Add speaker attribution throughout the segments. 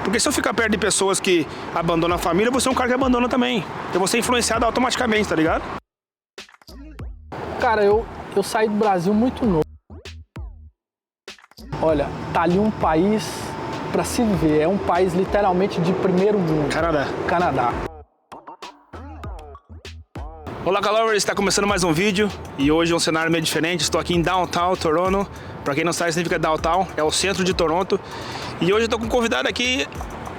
Speaker 1: Porque se eu ficar perto de pessoas que abandonam a família, você é um cara que abandona também. Eu vou ser influenciado automaticamente, tá ligado?
Speaker 2: Cara, eu saí do Brasil muito novo. Olha, tá ali um país pra se viver. É um país literalmente de primeiro mundo. Canadá.
Speaker 1: Olá, galera, está começando mais um vídeo e hoje é um cenário meio diferente. Estou aqui em Downtown, Toronto. Para quem não sabe, significa Downtown, é o centro de Toronto. E hoje eu estou com um convidado aqui,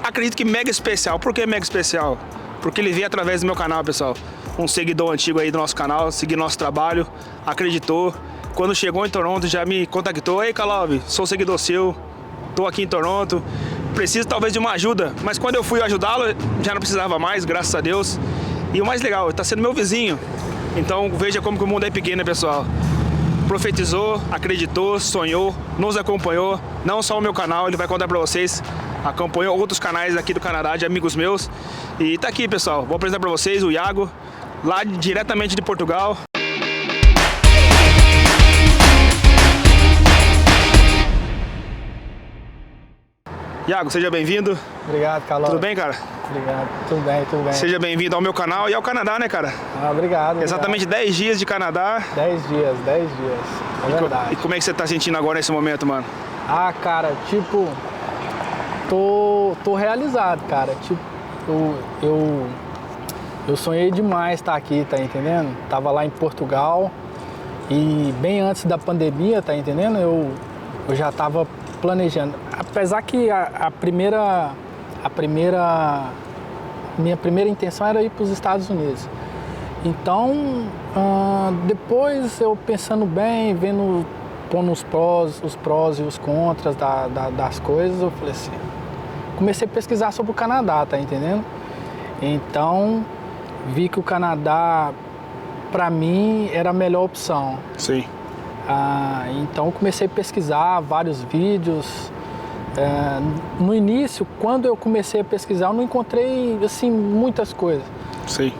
Speaker 1: acredito que mega especial. Por que mega especial? Porque ele veio através do meu canal, pessoal. Um seguidor antigo aí do nosso canal, seguiu nosso trabalho, acreditou. Quando chegou em Toronto já me contactou. Ei, Kalov, sou seguidor seu, estou aqui em Toronto, preciso talvez de uma ajuda. Mas quando eu fui ajudá-lo, já não precisava mais, graças a Deus. E o mais legal, está sendo meu vizinho. Então veja como que o mundo é pequeno, né, pessoal? Profetizou, acreditou, sonhou, nos acompanhou. Não só o meu canal, ele vai contar para vocês. Acompanhou outros canais aqui do Canadá, de amigos meus. E tá aqui, pessoal. Vou apresentar para vocês o Iago, lá diretamente de Portugal. Iago, seja bem-vindo.
Speaker 2: Obrigado, Kalov.
Speaker 1: Tudo bem, cara?
Speaker 2: Obrigado, tudo bem, tudo bem.
Speaker 1: Seja bem-vindo ao meu canal e ao Canadá, né, cara?
Speaker 2: Obrigado.
Speaker 1: Exatamente 10 dias de Canadá.
Speaker 2: 10 dias. É verdade.
Speaker 1: E como é que você tá sentindo agora nesse momento, mano?
Speaker 2: Ah, cara, tipo, tô realizado, cara. Tipo, eu sonhei demais estar aqui, tá entendendo? Tava lá em Portugal e bem antes da pandemia, tá entendendo? Eu já tava planejando. Apesar que minha primeira intenção era ir para os Estados Unidos. Então, depois eu pensando bem, pondo os prós e os contras das coisas, eu falei assim, comecei a pesquisar sobre o Canadá, tá entendendo? Então, vi que o Canadá, para mim, era a melhor opção.
Speaker 1: Sim.
Speaker 2: Então, comecei a pesquisar vários vídeos. No início, quando eu comecei a pesquisar, eu não encontrei assim muitas coisas.
Speaker 1: Sim.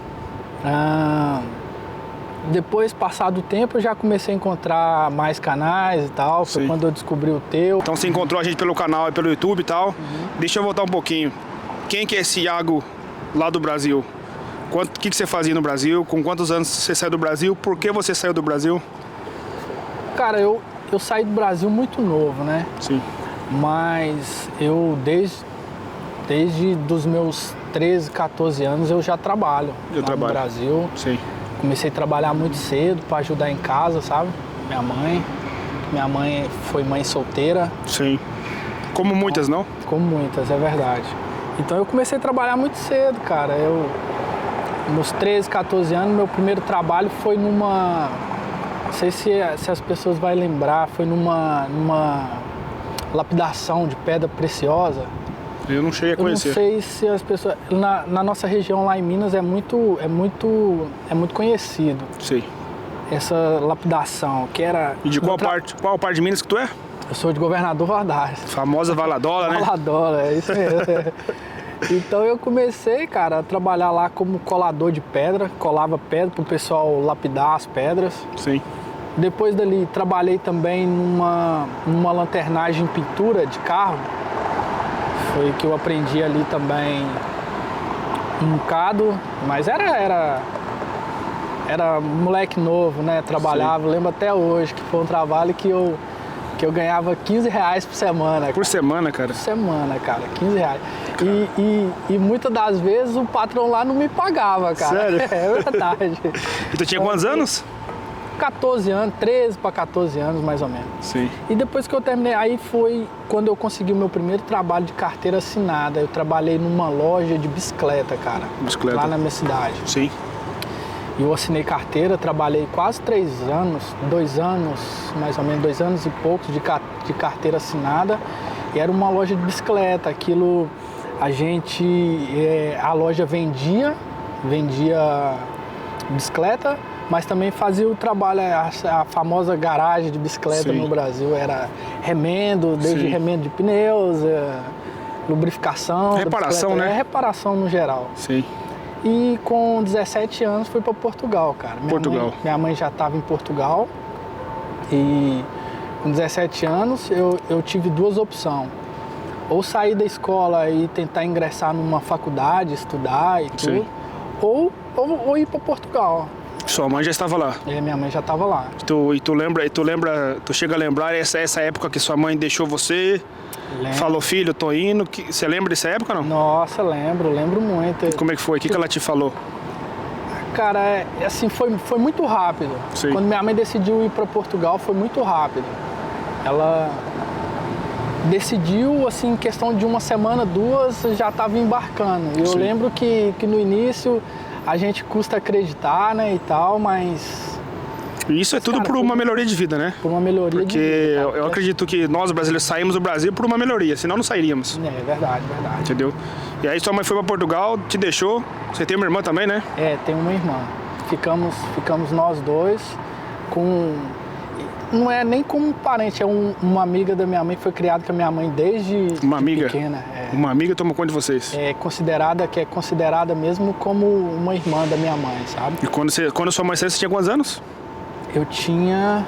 Speaker 2: Depois, passado o tempo, eu já comecei a encontrar mais canais e tal. Foi quando eu descobri o teu.
Speaker 1: Então você encontrou a gente pelo canal e pelo YouTube e tal. Deixa eu voltar um pouquinho. Quem que é esse Iago lá do Brasil? O que você fazia no Brasil? Com quantos anos você saiu do Brasil? Por que você saiu do Brasil?
Speaker 2: Cara, eu saí do Brasil muito novo, né?
Speaker 1: Sim.
Speaker 2: Mas eu, desde dos meus 13, 14 anos, eu já trabalho no Brasil.
Speaker 1: Sim.
Speaker 2: Comecei a trabalhar muito cedo para ajudar em casa, sabe? Minha mãe foi mãe solteira.
Speaker 1: Sim. Como muitas, não?
Speaker 2: Como muitas, é verdade. Então eu comecei a trabalhar muito cedo, cara. Nos 13, 14 anos, meu primeiro trabalho foi numa... Não sei se as pessoas vão lembrar, foi numa lapidação de pedra preciosa.
Speaker 1: Eu não cheguei a conhecer.
Speaker 2: Eu não sei se as pessoas... Na nossa região lá em Minas é muito conhecido.
Speaker 1: Sim.
Speaker 2: Essa lapidação, que era...
Speaker 1: E de qual parte de Minas que tu é?
Speaker 2: Eu sou de Governador Valadares.
Speaker 1: Famosa Valadola, né?
Speaker 2: Valadola, é isso mesmo. Então eu comecei, cara, a trabalhar lá como colador de pedra. Colava pedra pro pessoal lapidar as pedras.
Speaker 1: Sim.
Speaker 2: Depois dali, trabalhei também numa lanternagem em pintura de carro. Foi que eu aprendi ali também um bocado, mas era moleque novo, né? Trabalhava, lembro até hoje que foi um trabalho que eu ganhava 15 reais por semana. Cara.
Speaker 1: Por semana, cara?
Speaker 2: Por semana, cara, 15 reais. E muitas das vezes o patrão lá não me pagava, cara.
Speaker 1: Sério?
Speaker 2: É verdade.
Speaker 1: E tu tinha quantos anos?
Speaker 2: 14 anos, 13 para 14 anos mais ou menos.
Speaker 1: Sim.
Speaker 2: E depois que eu terminei, aí foi quando eu consegui o meu primeiro trabalho de carteira assinada. Eu trabalhei numa loja de bicicleta, cara.
Speaker 1: Bicicleta.
Speaker 2: Lá na minha cidade.
Speaker 1: Sim.
Speaker 2: E eu assinei carteira, trabalhei quase 3 anos, 2 anos, mais ou menos 2 anos e poucos de carteira assinada. E era uma loja de bicicleta. Aquilo, a loja vendia bicicleta, mas também fazia o trabalho, a famosa garagem de bicicleta. Sim. No Brasil. Era remendo, desde Sim. remendo de pneus, lubrificação.
Speaker 1: Reparação, né?
Speaker 2: Reparação no geral.
Speaker 1: Sim.
Speaker 2: E com 17 anos fui para Portugal, cara. Minha mãe já estava em Portugal e com 17 anos eu tive duas opções. ou sair da escola e tentar ingressar numa faculdade, estudar e tudo, ou ir para Portugal.
Speaker 1: Sua mãe já estava lá?
Speaker 2: Minha mãe já estava lá.
Speaker 1: Tu chega a lembrar essa época que sua mãe deixou você, falou, filho, tô indo, você lembra dessa época, não?
Speaker 2: Nossa, lembro muito.
Speaker 1: E como é que foi? O que ela te falou?
Speaker 2: Cara, assim, foi muito rápido.
Speaker 1: Sim.
Speaker 2: Quando minha mãe decidiu ir para Portugal, foi muito rápido. Ela decidiu, assim, em questão de uma semana, 2, já estava embarcando. Eu lembro que no início a gente custa acreditar, né, e tal, mas...
Speaker 1: E isso é tudo por uma melhoria de vida, né?
Speaker 2: Por uma melhoria de vida.
Speaker 1: Porque eu acredito que nós brasileiros saímos do Brasil por uma melhoria, senão não sairíamos.
Speaker 2: É verdade.
Speaker 1: Entendeu? E aí sua mãe foi para Portugal, te deixou. Você tem uma irmã também, né?
Speaker 2: Tenho uma irmã. Ficamos nós dois com... Não é nem como parente, é uma amiga da minha mãe que foi criada com a minha mãe desde pequena.
Speaker 1: Uma amiga tomou conta de vocês.
Speaker 2: É considerada mesmo como uma irmã da minha mãe, sabe?
Speaker 1: E quando sua mãe saiu, você tinha quantos anos?
Speaker 2: Eu tinha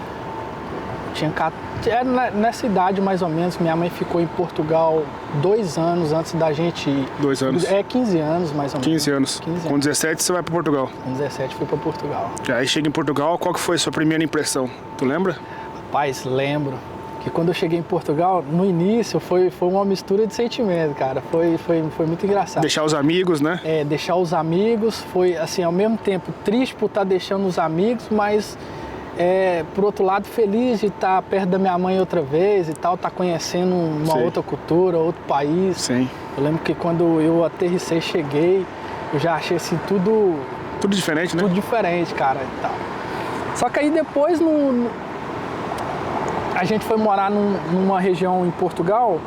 Speaker 2: nessa idade mais ou menos. Minha mãe ficou em Portugal 2 anos antes da gente ir.
Speaker 1: 2 anos?
Speaker 2: 15 anos mais ou menos.
Speaker 1: 15 anos. Com 17 você vai para Portugal?
Speaker 2: Com 17 fui para Portugal.
Speaker 1: E aí chega em Portugal, qual que foi a sua primeira impressão? Tu lembra?
Speaker 2: Rapaz, lembro que quando eu cheguei em Portugal, no início foi uma mistura de sentimento, cara. Foi muito engraçado.
Speaker 1: Deixar os amigos, né?
Speaker 2: Deixar os amigos. Foi, assim, ao mesmo tempo triste por estar deixando os amigos, mas... por outro lado, feliz de estar perto da minha mãe outra vez e tal, estar conhecendo uma outra cultura, outro país.
Speaker 1: Sim.
Speaker 2: Eu lembro que quando eu aterrissei, cheguei, eu já achei assim tudo
Speaker 1: diferente, né?
Speaker 2: Tudo diferente, cara, e tal. Só que aí depois a gente foi morar numa região em Portugal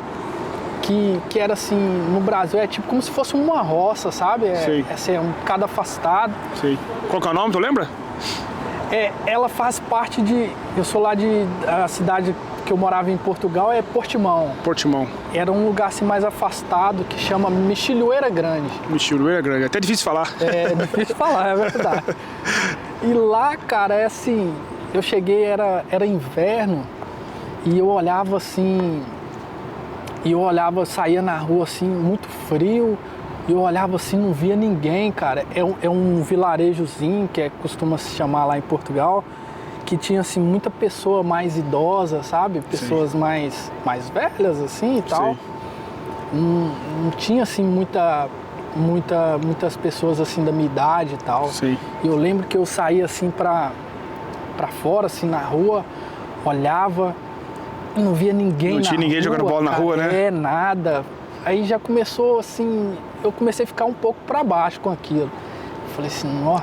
Speaker 2: que era assim, no Brasil é tipo como se fosse uma roça, sabe? É um bocado afastado.
Speaker 1: Sim. Qual que é o nome, tu lembra?
Speaker 2: Ela faz parte de... Eu sou lá a cidade que eu morava em Portugal é Portimão.
Speaker 1: Portimão.
Speaker 2: Era um lugar assim mais afastado que chama Mexilhoeira Grande.
Speaker 1: Mexilhoeira Grande, até difícil falar.
Speaker 2: É difícil falar, é verdade. E lá, cara, é assim... Eu cheguei, era inverno e eu olhava assim... saía na rua assim, muito frio... E eu olhava assim, não via ninguém, cara. É um vilarejozinho, que costuma se chamar lá em Portugal, que tinha, assim, muita pessoa mais idosa, sabe? Pessoas mais velhas, assim, e tal. Não tinha, assim, muitas pessoas, assim, da minha idade e tal.
Speaker 1: Sim.
Speaker 2: E eu lembro que eu saía, assim, pra fora, assim, na rua, olhava, e não via ninguém na rua.
Speaker 1: Não tinha ninguém jogando bola na rua, né?
Speaker 2: Nada. Aí já começou, assim... Eu comecei a ficar um pouco para baixo com aquilo. Falei assim, ó,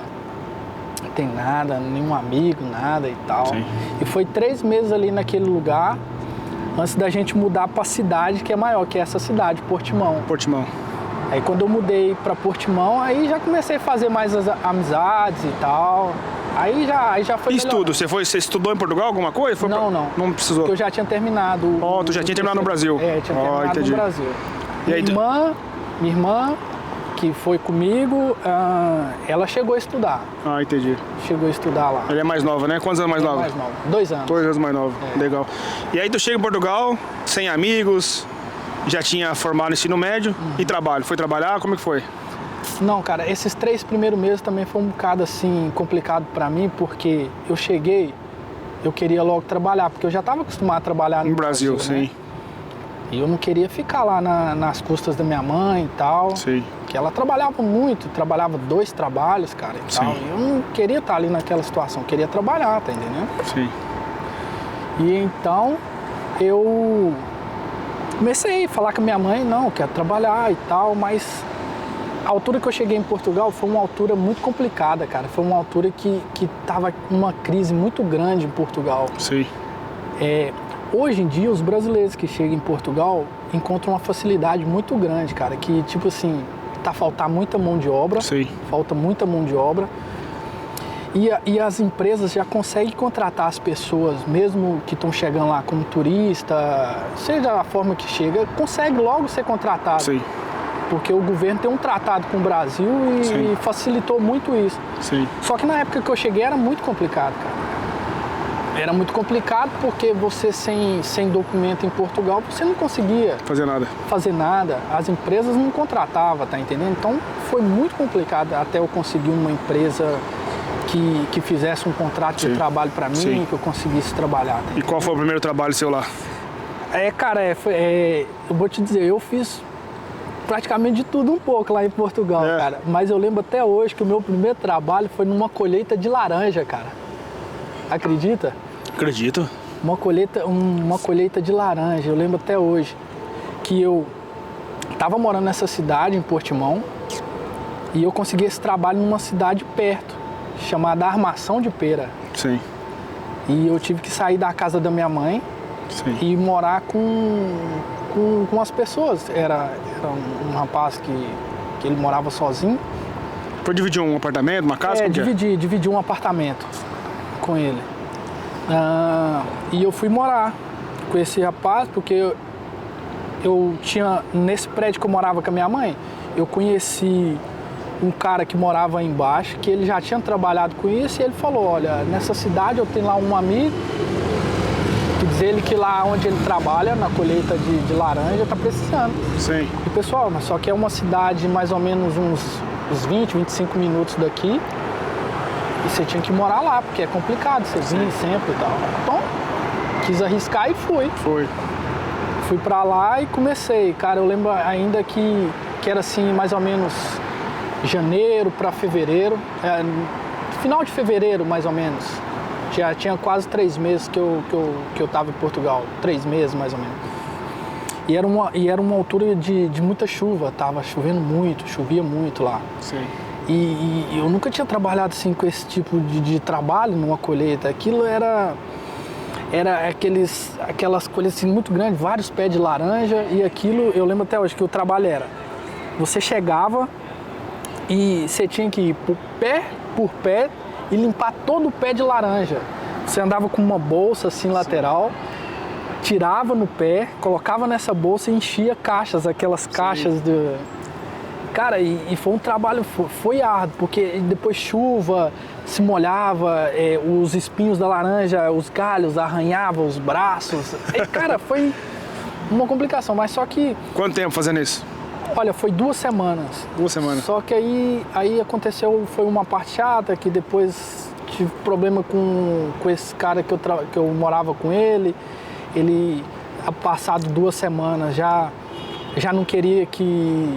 Speaker 2: não tem nada, nenhum amigo, nada e tal.
Speaker 1: Sim.
Speaker 2: E foi 3 meses ali naquele lugar, antes da gente mudar para a cidade que é maior, que é essa cidade, Portimão.
Speaker 1: Portimão.
Speaker 2: Aí quando eu mudei para Portimão, aí já comecei a fazer mais as amizades e tal. Aí já foi
Speaker 1: Estudo, você estudou em Portugal alguma coisa?
Speaker 2: Não.
Speaker 1: Não precisou?
Speaker 2: Porque eu já tinha terminado.
Speaker 1: Tu já tinha terminado no Brasil?
Speaker 2: Tinha terminado no Brasil.
Speaker 1: E aí,
Speaker 2: Minha irmã, que foi comigo, ela chegou a estudar.
Speaker 1: Entendi.
Speaker 2: Chegou a estudar lá.
Speaker 1: Ela é mais nova, né? Quantos anos mais nova?
Speaker 2: Mais nova. 2 anos.
Speaker 1: 2 anos mais nova. Legal. E aí tu chega em Portugal, sem amigos, já tinha formado ensino médio e trabalho. Foi trabalhar? Como é que foi?
Speaker 2: Não, cara, esses 3 primeiros meses também foi um bocado assim complicado pra mim, porque eu cheguei, eu queria logo trabalhar, porque eu já estava acostumado a trabalhar no
Speaker 1: Brasil, sim.
Speaker 2: Né? E eu não queria ficar lá nas custas da minha mãe e tal.
Speaker 1: Sim.
Speaker 2: Que ela trabalhava muito, trabalhava 2 trabalhos, cara, e tal. E eu não queria estar ali naquela situação, eu queria trabalhar, tá entendendo?
Speaker 1: Sim.
Speaker 2: E então eu comecei a falar com a minha mãe, não, eu quero trabalhar e tal, mas a altura que eu cheguei em Portugal foi uma altura muito complicada, cara. Foi uma altura que tava uma crise muito grande em Portugal.
Speaker 1: Sim.
Speaker 2: Hoje em dia, os brasileiros que chegam em Portugal encontram uma facilidade muito grande, cara, que tipo assim, faltando muita mão de obra,
Speaker 1: Sim.
Speaker 2: falta muita mão de obra, e as empresas já conseguem contratar as pessoas, mesmo que estão chegando lá como turista, seja a forma que chega, consegue logo ser contratado.
Speaker 1: Sim.
Speaker 2: Porque o governo tem um tratado com o Brasil e facilitou muito isso.
Speaker 1: Sim.
Speaker 2: Só que na época que eu cheguei era muito complicado, cara. era muito complicado porque você sem documento em Portugal, você não conseguia fazer nada. As empresas não contratavam, tá entendendo? Então foi muito complicado até eu conseguir uma empresa que fizesse um contrato de trabalho para mim, que eu conseguisse trabalhar. Tá?
Speaker 1: E qual foi o primeiro trabalho seu lá?
Speaker 2: Cara, eu vou te dizer, eu fiz praticamente de tudo um pouco lá em Portugal, cara. Mas eu lembro até hoje que o meu primeiro trabalho foi numa colheita de laranja, cara. Acredita?
Speaker 1: Acredito.
Speaker 2: Uma colheita de laranja. Eu lembro até hoje que eu tava morando nessa cidade, em Portimão, e eu consegui esse trabalho numa cidade perto, chamada Armação de Pera.
Speaker 1: Sim.
Speaker 2: E eu tive que sair da casa da minha mãe e morar com as pessoas. Era um rapaz que ele morava sozinho.
Speaker 1: Foi dividir um apartamento, uma casa?
Speaker 2: Dividi um apartamento com ele. E eu fui morar com esse rapaz porque eu tinha, nesse prédio que eu morava com a minha mãe, eu conheci um cara que morava aí embaixo, que ele já tinha trabalhado com isso, e ele falou, olha, nessa cidade eu tenho lá um amigo, que diz ele que lá onde ele trabalha, na colheita de laranja, tá precisando.
Speaker 1: Sim.
Speaker 2: E pessoal, mas só que é uma cidade mais ou menos uns 20, 25 minutos daqui, e você tinha que morar lá, porque é complicado, você vinha sempre e tal. Então, quis arriscar e fui. Fui pra lá e comecei. Cara, eu lembro ainda que era assim, mais ou menos janeiro para fevereiro, final de fevereiro mais ou menos. Já tinha quase 3 meses que eu tava em Portugal, 3 meses mais ou menos. E era uma altura de muita chuva, tava chovendo muito, chovia muito lá.
Speaker 1: Sim.
Speaker 2: E eu nunca tinha trabalhado assim com esse tipo de trabalho numa colheita. Aquilo era aquelas colheitas assim, muito grandes, vários pés de laranja, e aquilo, eu lembro até hoje que o trabalho era, você chegava e você tinha que ir por pé e limpar todo o pé de laranja. Você andava com uma bolsa assim lateral, tirava no pé, colocava nessa bolsa e enchia caixas, aquelas caixas de... Cara, e foi um trabalho, foi árduo, porque depois chuva, se molhava, os espinhos da laranja, os galhos arranhavam os braços. E, cara, foi uma complicação, mas só que...
Speaker 1: Quanto tempo fazendo isso?
Speaker 2: Olha, foi 2 semanas.
Speaker 1: 2 semanas.
Speaker 2: Só que aí aconteceu, foi uma parte chata, que depois tive problema com esse cara que eu morava com ele. Ele, passado 2 semanas, já não queria que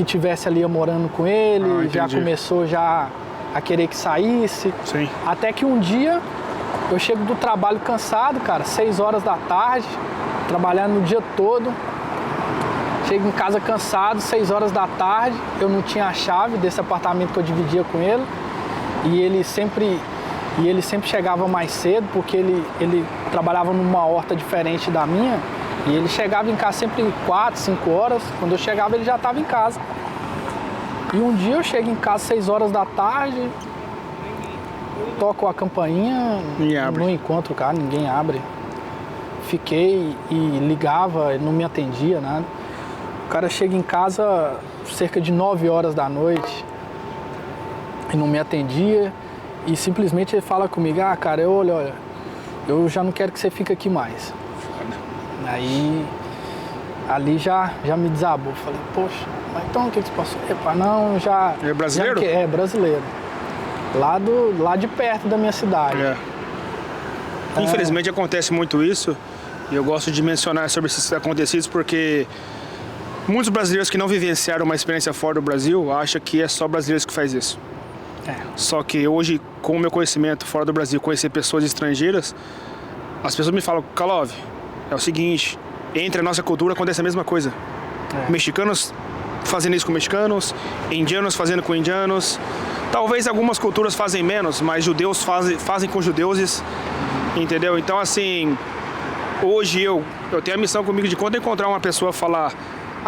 Speaker 2: tivesse ali eu morando com ele, já começou a querer que saísse.
Speaker 1: Sim.
Speaker 2: Até que um dia eu chego do trabalho cansado, cara, 6 horas da tarde, trabalhando o dia todo. Chego em casa cansado, 6 horas da tarde, eu não tinha a chave desse apartamento que eu dividia com ele. E ele sempre chegava mais cedo, porque ele trabalhava numa horta diferente da minha. E ele chegava em casa sempre 4, 5 horas. Quando eu chegava, ele já estava em casa. E um dia eu chego em casa 6 horas da tarde, toco a campainha, não encontro o cara, ninguém abre. Fiquei e ligava, ele não me atendia, nada. O cara chega em casa cerca de 9 horas da noite e não me atendia. E simplesmente ele fala comigo, cara, olha, eu já não quero que você fique aqui mais. Aí, ali já me desabou. Falei, poxa, mas então o que você passou? Epa, não, já...
Speaker 1: É brasileiro?
Speaker 2: É brasileiro. Lá de perto da minha cidade.
Speaker 1: Infelizmente acontece muito isso. E eu gosto de mencionar sobre esses acontecidos porque muitos brasileiros que não vivenciaram uma experiência fora do Brasil acham que é só brasileiros que faz isso. Só que hoje, com o meu conhecimento fora do Brasil, conhecer pessoas estrangeiras, as pessoas me falam, Kalov, é o seguinte, entre a nossa cultura acontece a mesma coisa. Mexicanos fazendo isso com mexicanos, indianos fazendo com indianos. Talvez algumas culturas fazem menos, mas judeus fazem com judeus, entendeu? Então, assim, hoje eu tenho a missão comigo de quando eu encontrar uma pessoa falar,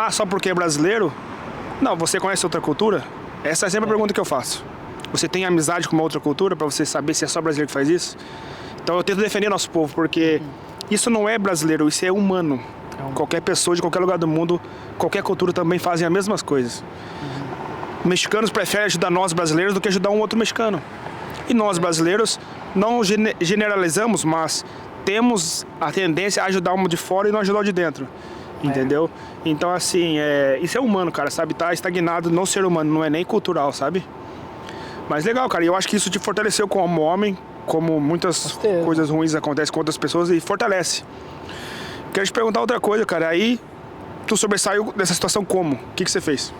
Speaker 1: só porque é brasileiro? Não, você conhece outra cultura? Essa é sempre a pergunta que eu faço. Você tem amizade com uma outra cultura para você saber se é só brasileiro que faz isso? Então eu tento defender nosso povo, porque isso não é brasileiro, isso é humano. Qualquer pessoa de qualquer lugar do mundo, qualquer cultura também fazem as mesmas coisas. Mexicanos preferem ajudar nós brasileiros do que ajudar um outro mexicano. E nós brasileiros não generalizamos, mas temos a tendência a ajudar um de fora e não ajudar o de dentro. Entendeu? Então, assim, isso é humano, cara, sabe? Tá estagnado no ser humano, não é nem cultural, sabe? Mas legal, cara, e eu acho que isso te fortaleceu como homem, como muitas coisas ruins acontecem com outras pessoas, e fortalece. Quero te perguntar outra coisa, cara, aí tu sobressaiu dessa situação como? O que você fez?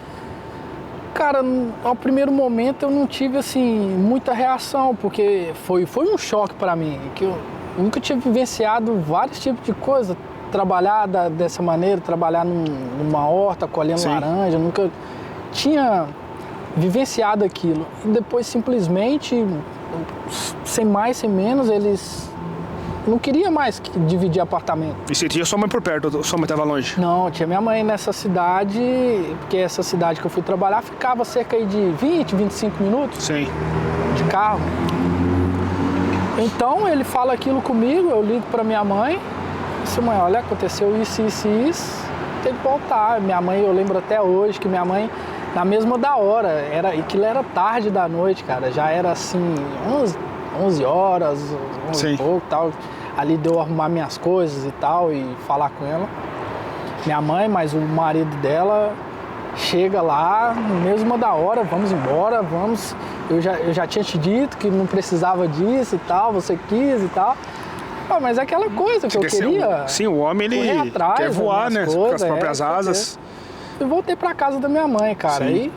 Speaker 2: Cara, ao primeiro momento eu não tive, assim, muita reação, porque foi um choque pra mim, que eu nunca tinha vivenciado vários tipos de coisa, trabalhar dessa maneira, trabalhar numa horta, colhendo laranja, nunca tinha vivenciado aquilo. E depois, simplesmente, sem mais, sem menos, eles não queriam mais dividir apartamento.
Speaker 1: E você tinha sua mãe por perto, ou sua mãe estava longe?
Speaker 2: Não, tinha minha mãe nessa cidade, porque essa cidade que eu fui trabalhar ficava cerca aí de 20, 25 minutos de carro. Então, ele fala aquilo comigo, eu ligo para minha mãe, disse, mãe, olha, aconteceu isso, tem que voltar. Minha mãe, eu lembro até hoje que minha mãe, na mesma da hora, aquilo era tarde da noite, cara, já era assim, 11 horas, 11 e pouco, tal. Ali deu arrumar minhas coisas e tal, e falar com ela. Minha mãe, mas o marido dela chega lá, mesmo da hora, vamos embora, vamos. Eu já tinha te dito que não precisava disso e tal, você quis e tal. Mas é aquela coisa que eu queria.
Speaker 1: Sim, o homem ele
Speaker 2: atrás,
Speaker 1: quer voar, né?
Speaker 2: Coisas,
Speaker 1: com as próprias asas.
Speaker 2: E voltei pra casa da minha mãe, cara. Aí,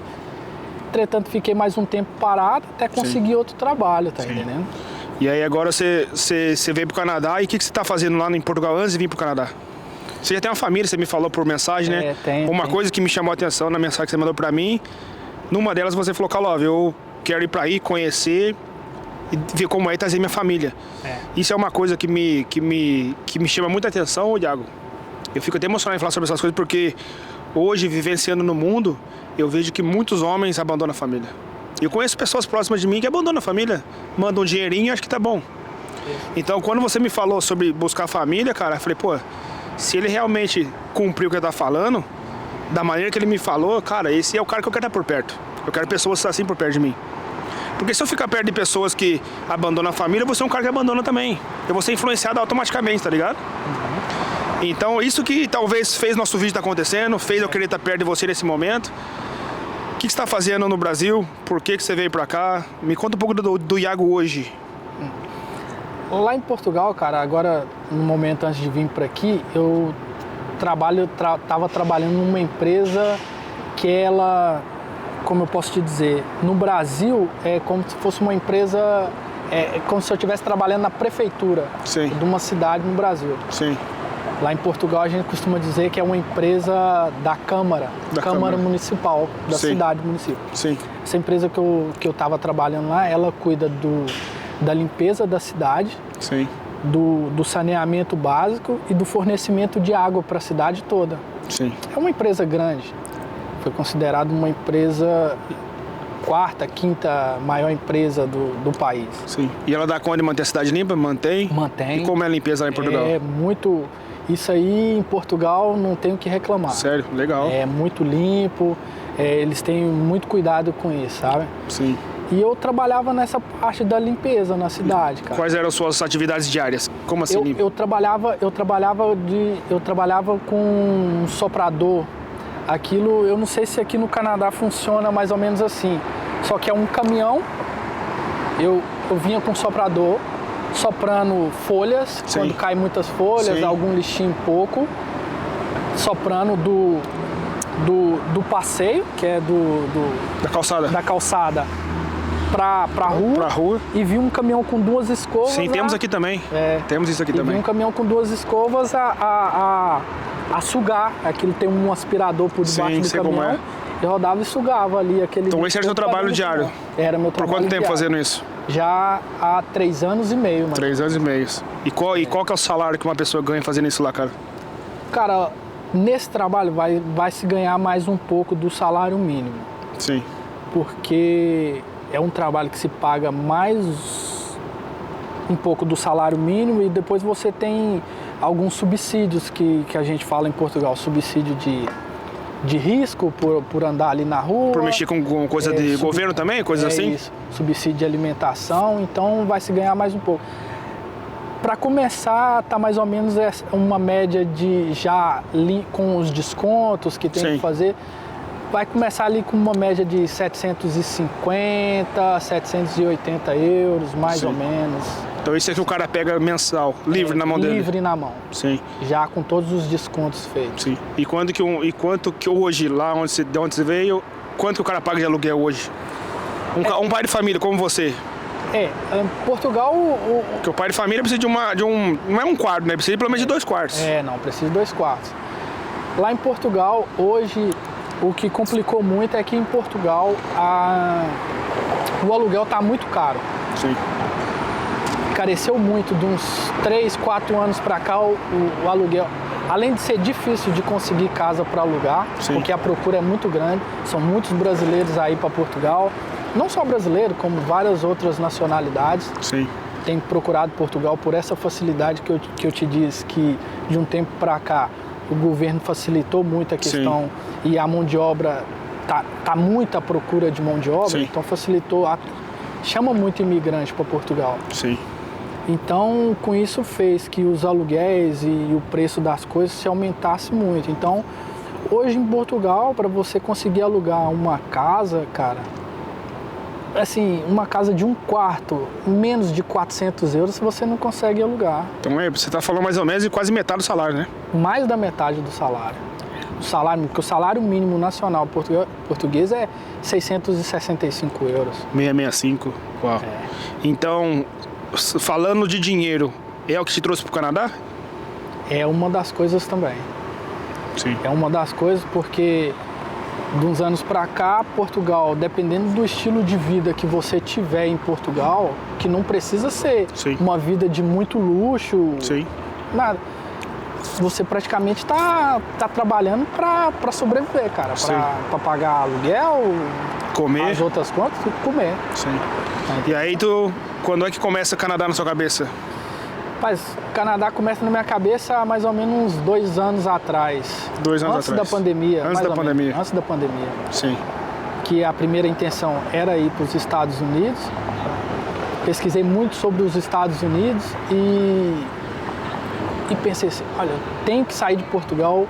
Speaker 2: entretanto, fiquei mais um tempo parado até conseguir outro trabalho, tá entendendo?
Speaker 1: E aí agora você veio pro Canadá, e o que você tá fazendo lá em Portugal antes de vir pro Canadá? Você já tem uma família, você me falou por mensagem, né? Uma coisa que me chamou a atenção na mensagem que você mandou pra mim, numa delas você falou, Calov, eu quero ir pra aí, conhecer e ver como é trazer minha família. Isso é uma coisa que me chama muita atenção, Iago. Eu fico até emocionado em falar sobre essas coisas, porque hoje, vivenciando no mundo, eu vejo que muitos homens abandonam a família. Eu conheço pessoas próximas de mim que abandonam a família, mandam um dinheirinho e acho que tá bom. Então, quando você me falou sobre buscar a família, cara, eu falei, pô, se ele realmente cumpriu o que ele tá falando, da maneira que ele me falou, cara, esse é o cara que eu quero estar por perto. Eu quero pessoas assim por perto de mim. Porque se eu ficar perto de pessoas que abandonam a família, você é um cara que abandona também. Eu vou ser influenciado automaticamente, tá ligado? Então, isso que talvez fez nosso vídeo estar acontecendo, fez eu querer estar perto de você nesse momento. O que você está fazendo no Brasil? Por que você veio para cá? Me conta um pouco do Iago hoje.
Speaker 2: Lá em Portugal, cara, agora, no momento antes de vir para aqui, eu estava trabalhando numa empresa que ela, como eu posso te dizer, no Brasil é como se fosse uma empresa, é como se eu estivesse trabalhando na prefeitura de uma cidade no Brasil. Lá em Portugal a gente costuma dizer que é uma empresa da Câmara Municipal, da cidade município. Essa empresa que eu estava trabalhando lá, ela cuida da limpeza da cidade, do saneamento básico e do fornecimento de água para a cidade toda. É uma empresa grande, foi considerada uma empresa quarta, quinta maior empresa do país.
Speaker 1: E ela dá conta de manter a cidade limpa? Mantém?
Speaker 2: Mantém.
Speaker 1: E como é a limpeza lá em Portugal?
Speaker 2: É muito... Isso aí em Portugal não tem o que reclamar.
Speaker 1: Sério? Legal.
Speaker 2: É muito limpo, eles têm muito cuidado com isso, sabe? E eu trabalhava nessa parte da limpeza na cidade, cara.
Speaker 1: Quais eram as suas atividades diárias? Como assim limpo?
Speaker 2: Eu trabalhava com um soprador. Aquilo, eu não sei se aqui no Canadá funciona mais ou menos assim. Só que é um caminhão, eu vinha com um soprador, soprando folhas, quando cai muitas folhas, algum lixinho pouco, soprando do passeio, que é da calçada pra rua, e vi um caminhão com duas escovas.
Speaker 1: Temos aqui também. Temos isso aqui também.
Speaker 2: Vi um caminhão com duas escovas a sugar. Aquilo tem um aspirador por debaixo do caminhão. Eu rodava e sugava ali aquele...
Speaker 1: Então esse era o seu trabalho diário?
Speaker 2: Era meu trabalho.
Speaker 1: Por quanto tempo
Speaker 2: diário.
Speaker 1: fazendo isso?
Speaker 2: Já há 3 anos e meio.
Speaker 1: 3 anos e meio. E qual que é o salário que uma pessoa ganha fazendo isso lá, cara?
Speaker 2: Cara, nesse trabalho vai se ganhar mais um pouco do salário mínimo. Porque é um trabalho que se paga mais um pouco do salário mínimo e depois você tem alguns subsídios que a gente fala em Portugal. Subsídio de de risco por andar ali na rua.
Speaker 1: Por mexer com coisa de governo também, coisas assim?
Speaker 2: Isso, subsídio de alimentação, então vai se ganhar mais um pouco. Para começar, tá mais ou menos uma média de já com os descontos que tem que fazer, vai começar ali com uma média de 750, 780 euros, mais ou menos.
Speaker 1: Então isso é que o cara pega mensal, livre na mão dele?
Speaker 2: Livre na mão.
Speaker 1: Sim.
Speaker 2: Já com todos os descontos feitos.
Speaker 1: Sim. E quanto que hoje, lá de onde você veio, quanto que o cara paga de aluguel hoje? Um pai de família como você?
Speaker 2: Em Portugal...
Speaker 1: Porque o pai de família precisa de um... Não é um quarto, né? Precisa de pelo menos de 2 quartos.
Speaker 2: Não, precisa de 2 quartos. Lá em Portugal, hoje, o que complicou muito é que em Portugal o aluguel está muito caro.
Speaker 1: Sim.
Speaker 2: Encareceu muito, de uns 3, 4 anos para cá, o aluguel. Além de ser difícil de conseguir casa para alugar, porque a procura é muito grande, são muitos brasileiros aí para Portugal. Não só brasileiro, como várias outras nacionalidades.
Speaker 1: Sim.
Speaker 2: Tem procurado Portugal por essa facilidade que eu te disse, que de um tempo para cá o governo facilitou muito a questão e a mão de obra, tá muita procura de mão de obra, então facilitou, chama muito imigrante para Portugal.
Speaker 1: Sim.
Speaker 2: Então, com isso fez que os aluguéis e o preço das coisas se aumentasse muito. Então, hoje em Portugal, para você conseguir alugar uma casa, cara, assim, uma casa de 1 quarto, menos de 400 euros, você não consegue alugar.
Speaker 1: Então você está falando mais ou menos de quase metade do salário, né?
Speaker 2: Mais da metade do salário. Porque o salário mínimo nacional português é 665 euros.
Speaker 1: 665, uau. Então, falando de dinheiro, é o que te trouxe para o Canadá?
Speaker 2: É uma das coisas também.
Speaker 1: Sim.
Speaker 2: É uma das coisas porque... De uns anos para cá, Portugal, dependendo do estilo de vida que você tiver em Portugal, que não precisa ser uma vida de muito luxo, nada. Você praticamente está trabalhando para sobreviver, cara, para pagar aluguel,
Speaker 1: comer,
Speaker 2: as outras contas e comer.
Speaker 1: Sim. E aí quando é que começa o Canadá na sua cabeça?
Speaker 2: Rapaz, o Canadá começa na minha cabeça há mais ou menos uns 2 anos atrás.
Speaker 1: 2 anos
Speaker 2: antes
Speaker 1: atrás?
Speaker 2: Da pandemia.
Speaker 1: Antes da pandemia?
Speaker 2: Antes da pandemia.
Speaker 1: Sim.
Speaker 2: Que a primeira intenção era ir para os Estados Unidos. Pesquisei muito sobre os Estados Unidos e pensei assim, olha, eu tenho que sair de Portugal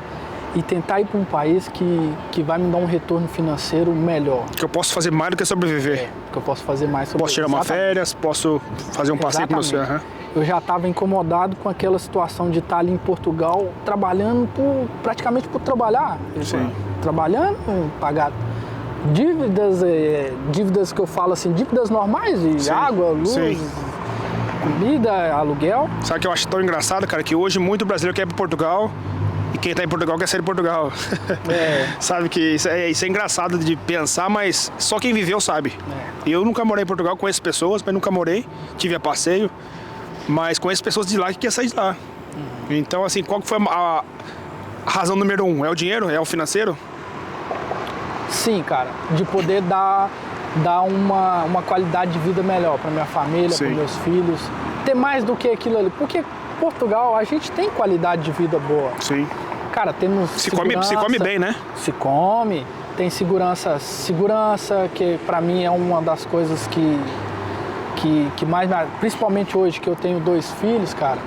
Speaker 2: e tentar ir para um país que vai me dar um retorno financeiro melhor.
Speaker 1: Que eu posso fazer mais do que sobreviver.
Speaker 2: Que eu posso fazer mais sobreviver.
Speaker 1: Posso tirar uma férias, posso fazer um passeio com você.
Speaker 2: Eu já estava incomodado com aquela situação de estar ali em Portugal, trabalhando praticamente por trabalhar.
Speaker 1: Sim.
Speaker 2: Trabalhando, pagar dívidas que eu falo assim, dívidas normais de água, luz, comida, aluguel.
Speaker 1: Sabe o que eu acho tão engraçado, cara? Que hoje muito brasileiro quer ir para Portugal e quem está em Portugal quer sair de Portugal. Sabe que isso é engraçado de pensar, mas só quem viveu sabe. Eu nunca morei em Portugal, conheço pessoas, mas nunca morei, tive a passeio. Mas conheço pessoas de lá que querem sair de lá. Então, assim, qual que foi a razão número 1? É o dinheiro? É o financeiro?
Speaker 2: Sim, cara. De poder dar uma qualidade de vida melhor para minha família, para meus filhos. Ter mais do que aquilo ali. Porque Portugal, a gente tem qualidade de vida boa.
Speaker 1: Sim.
Speaker 2: Cara, temos
Speaker 1: se come bem, né?
Speaker 2: Se come. Tem segurança, que para mim é uma das coisas que mais, principalmente hoje que eu tenho 2 filhos, cara,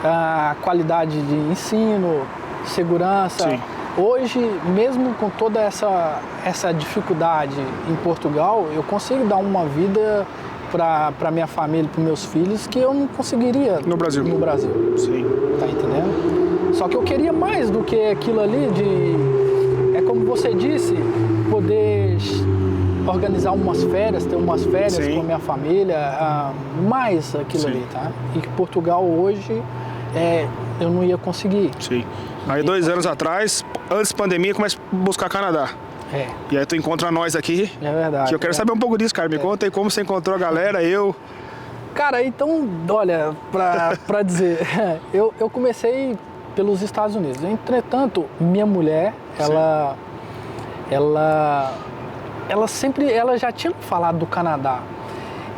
Speaker 2: a qualidade de ensino, segurança.
Speaker 1: Sim.
Speaker 2: Hoje, mesmo com toda essa dificuldade em Portugal, eu consigo dar uma vida para minha família, para meus filhos, que eu não conseguiria
Speaker 1: no Brasil. Sim.
Speaker 2: Tá entendendo? Só que eu queria mais do que aquilo ali é como você disse, poder organizar umas férias, ter umas férias com a minha família, mais aquilo ali, tá? E que Portugal hoje eu não ia conseguir.
Speaker 1: Sim. Aí 2 anos atrás, antes da pandemia, começa a buscar Canadá. E aí tu encontra nós aqui.
Speaker 2: É verdade.
Speaker 1: Que eu quero saber um pouco disso, cara. Me conta aí como você encontrou a galera,
Speaker 2: Cara, então, olha, pra dizer, eu comecei pelos Estados Unidos. Entretanto, minha mulher, ela já tinha falado do Canadá.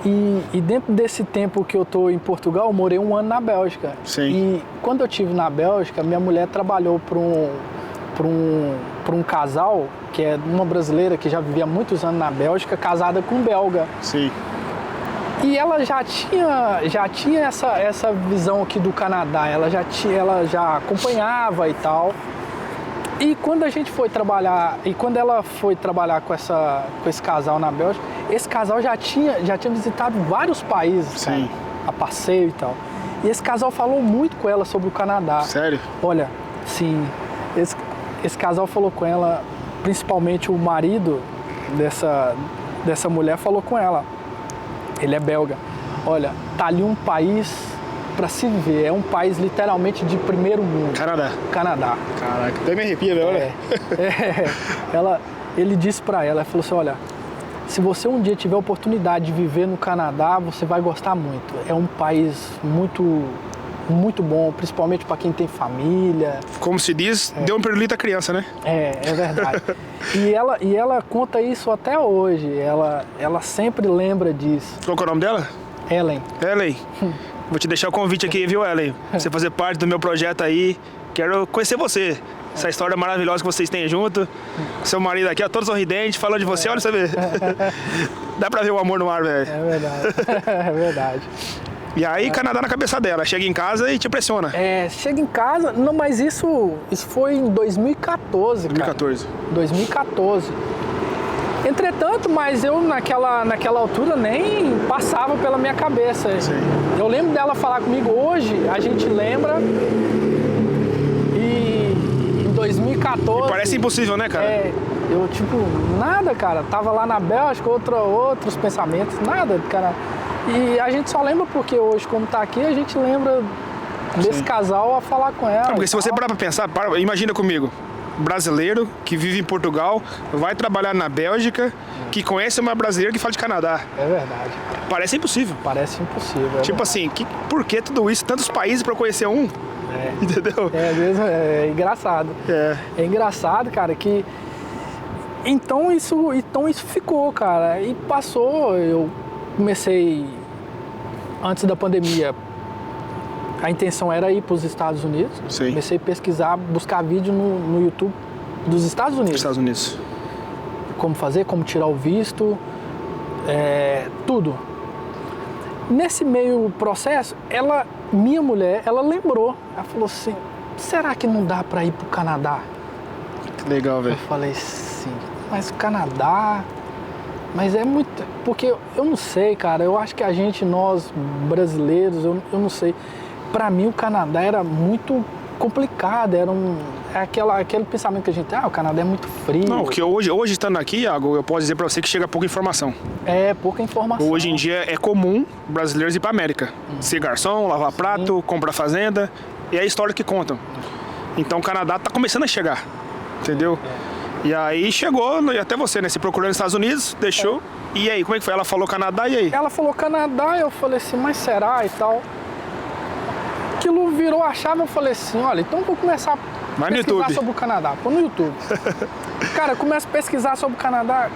Speaker 2: E dentro desse tempo que eu tô em Portugal, eu morei 1 ano na Bélgica.
Speaker 1: Sim.
Speaker 2: E quando eu estive na Bélgica, minha mulher trabalhou para para um casal, que é uma brasileira que já vivia há muitos anos na Bélgica, casada com um belga.
Speaker 1: Sim.
Speaker 2: E ela já tinha essa visão aqui do Canadá, ela já acompanhava e tal. E quando a gente foi trabalhar, e quando ela foi trabalhar com esse casal na Bélgica, esse casal já tinha visitado vários países, cara, a passeio e tal. E esse casal falou muito com ela sobre o Canadá.
Speaker 1: Sério?
Speaker 2: Olha, sim, esse casal falou com ela, principalmente o marido dessa mulher falou com ela. Ele é belga. Olha, tá ali um país para se viver. É um país literalmente de primeiro mundo. Canadá.
Speaker 1: Caraca, até me arrepia, velho.
Speaker 2: Ele disse para ela, falou assim, olha, se você um dia tiver a oportunidade de viver no Canadá, você vai gostar muito. É um país muito, muito bom, principalmente para quem tem família.
Speaker 1: Como se diz, deu um pirulito à criança, né?
Speaker 2: É verdade. E ela conta isso até hoje. Ela sempre lembra disso.
Speaker 1: Qual que é o nome dela?
Speaker 2: Ellen.
Speaker 1: Vou te deixar o convite aqui, viu, Ellen? Você fazer parte do meu projeto aí. Quero conhecer você. Essa história maravilhosa que vocês têm junto. Seu marido aqui, ó, todo sorridente, falando de você, olha você ver. Dá pra ver o amor no ar, velho.
Speaker 2: É verdade. É verdade.
Speaker 1: E aí, Canadá na cabeça dela. Chega em casa e te impressiona.
Speaker 2: Chega em casa... Não, mas isso foi em 2014,
Speaker 1: 2014.
Speaker 2: Cara. 2014. Entretanto, mas eu naquela altura nem passava pela minha cabeça.
Speaker 1: Sim.
Speaker 2: Eu lembro dela falar comigo hoje, a gente lembra, e em 2014...
Speaker 1: E parece impossível, né, cara?
Speaker 2: Eu, nada, cara. Tava lá na Bélgica, outros pensamentos, nada, cara. E a gente só lembra porque hoje, como tá aqui, a gente lembra desse casal a falar com ela.
Speaker 1: Porque se você parar pra pensar, imagina comigo. Brasileiro que vive em Portugal, vai trabalhar na Bélgica, que conhece uma brasileira que fala de Canadá.
Speaker 2: É verdade.
Speaker 1: Parece impossível.
Speaker 2: Parece impossível.
Speaker 1: Tipo assim, por que tudo isso? Tantos países pra conhecer um? Entendeu?
Speaker 2: É engraçado. É engraçado, cara, que... Então isso ficou, cara. E passou, eu comecei, antes da pandemia, a intenção era ir para os Estados Unidos.
Speaker 1: Sim.
Speaker 2: Comecei a pesquisar, buscar vídeo no YouTube dos Estados Unidos.
Speaker 1: Estados Unidos.
Speaker 2: Como fazer, como tirar o visto, tudo. Nesse meio processo, minha mulher, ela lembrou. Ela falou assim, será que não dá para ir para o Canadá?
Speaker 1: Que legal, velho.
Speaker 2: Eu falei, sim, mas o Canadá... Mas é muito... Porque eu não sei, cara, eu acho que nós brasileiros, eu não sei... Para mim o Canadá era muito complicado, aquele pensamento que a gente tem, o Canadá é muito frio.
Speaker 1: Não, porque hoje estando aqui, Iago, eu posso dizer para você que chega pouca informação.
Speaker 2: Pouca informação.
Speaker 1: Hoje em dia é comum brasileiros ir para América. Ser garçom, lavar prato, comprar fazenda, e é a história que contam. Então o Canadá tá começando a chegar, entendeu? E aí chegou, e até você, né? Se procurando nos Estados Unidos, deixou. E aí, como é que foi? Ela falou Canadá, e aí?
Speaker 2: Ela falou Canadá, eu falei assim, mas será e tal? Aquilo virou a chave, eu falei assim, olha, então eu vou começar a pesquisar sobre o Canadá. Pô, no YouTube. Cara, começa a pesquisar sobre o Canadá.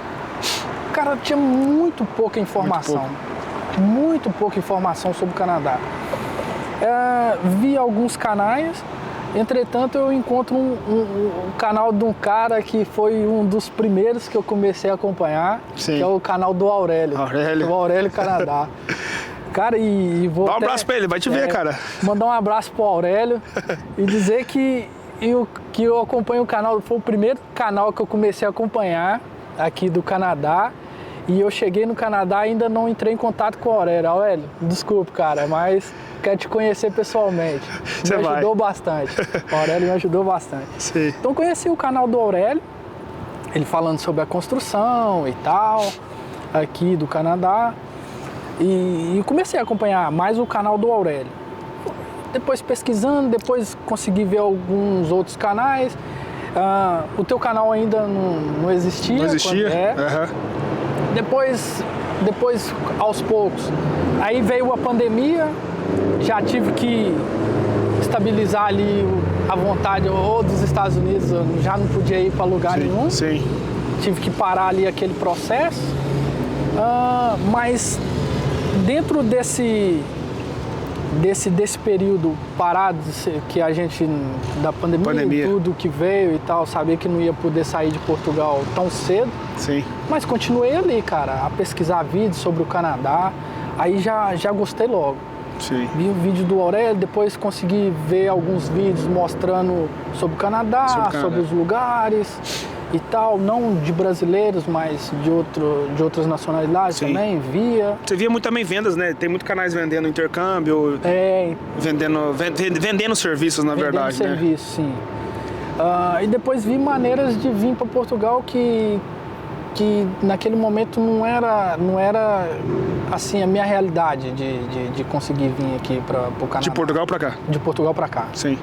Speaker 2: Cara, tinha muito pouca informação. Muito pouca informação sobre o Canadá. Vi alguns canais, entretanto eu encontro um canal de um cara que foi um dos primeiros que eu comecei a acompanhar, que é o canal do Aurélio. Do Aurélio Canadá. Cara, e vou
Speaker 1: dá um abraço pra ele, vai te ver, cara.
Speaker 2: Mandar um abraço pro Aurélio e dizer que eu acompanho o canal, foi o primeiro canal que eu comecei a acompanhar aqui do Canadá. E eu cheguei no Canadá e ainda não entrei em contato com o Aurélio. Aurélio, desculpe, cara, mas quero te conhecer pessoalmente. Me ajudou bastante. O Aurélio me ajudou bastante.
Speaker 1: Sim.
Speaker 2: Então conheci o canal do Aurélio, ele falando sobre a construção e tal, aqui do Canadá. E comecei a acompanhar mais o canal do Aurélio. Depois pesquisando, depois consegui ver alguns outros canais. O teu canal ainda não existia.
Speaker 1: Não existia?
Speaker 2: Depois, aos poucos. Aí veio a pandemia, já tive que estabilizar ali a vontade ou dos Estados Unidos, eu já não podia ir para lugar nenhum.
Speaker 1: Sim.
Speaker 2: Tive que parar ali aquele processo. Mas dentro desse período parado que a gente, da pandemia. E tudo que veio e tal, sabia que não ia poder sair de Portugal tão cedo.
Speaker 1: Sim.
Speaker 2: Mas continuei ali, cara, a pesquisar vídeos sobre o Canadá. Aí já gostei logo.
Speaker 1: Sim.
Speaker 2: Vi o vídeo do Aurélio, depois consegui ver alguns vídeos mostrando sobre o Canadá, sobre os lugares e tal, não de brasileiros, mas de outras nacionalidades. Sim. Também, via.
Speaker 1: Você via muito também vendas, né? Tem muitos canais vendendo intercâmbio, vendendo serviços, na verdade,
Speaker 2: né? Vendendo serviços, sim. E depois vi maneiras de vir para Portugal que naquele momento não era assim a minha realidade de conseguir vir aqui para o Canadá.
Speaker 1: De Portugal para cá?
Speaker 2: De Portugal para cá.
Speaker 1: Sim.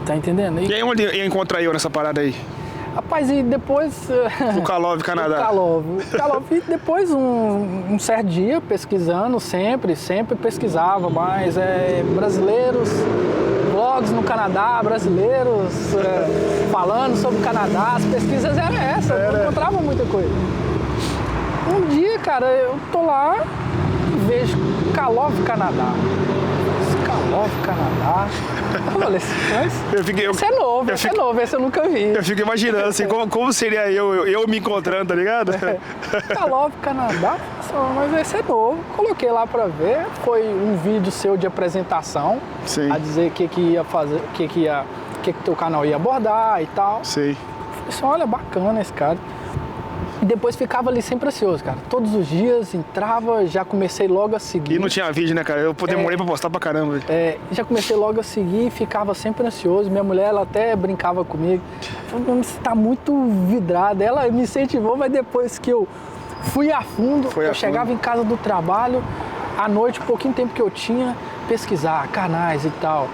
Speaker 2: Tá entendendo?
Speaker 1: E aí onde ia encontrar eu nessa parada aí?
Speaker 2: Rapaz, e depois...
Speaker 1: O Calov, Canadá.
Speaker 2: O Calov. E depois, um certo dia, pesquisando, sempre pesquisava mais brasileiros, blogs no Canadá, brasileiros falando sobre o Canadá. As pesquisas eram essas, eu não encontrava muita coisa. Um dia, cara, eu tô lá e vejo Calov, Canadá. Calov, Canadá. Eu falei assim, esse é novo, esse eu nunca vi.
Speaker 1: Eu fico imaginando assim, como seria eu me encontrando, tá ligado?
Speaker 2: Calov, Canadá, mas esse é novo. Coloquei lá pra ver, foi um vídeo seu de apresentação. Sim. A dizer o que ia fazer, o que teu canal ia abordar e tal.
Speaker 1: Sim.
Speaker 2: Falei assim, olha, bacana esse cara. E depois ficava ali sempre ansioso, cara. Todos os dias entrava, já comecei logo a seguir.
Speaker 1: E não tinha vídeo, né, cara? Eu demorei pra postar pra caramba.
Speaker 2: Já comecei logo a seguir e ficava sempre ansioso. Minha mulher, ela até brincava comigo. Falou, você tá muito vidrada. Ela me incentivou, mas depois que eu fui a fundo, chegava em casa do trabalho, à noite, pouquinho tempo que eu tinha, pesquisar canais e tal.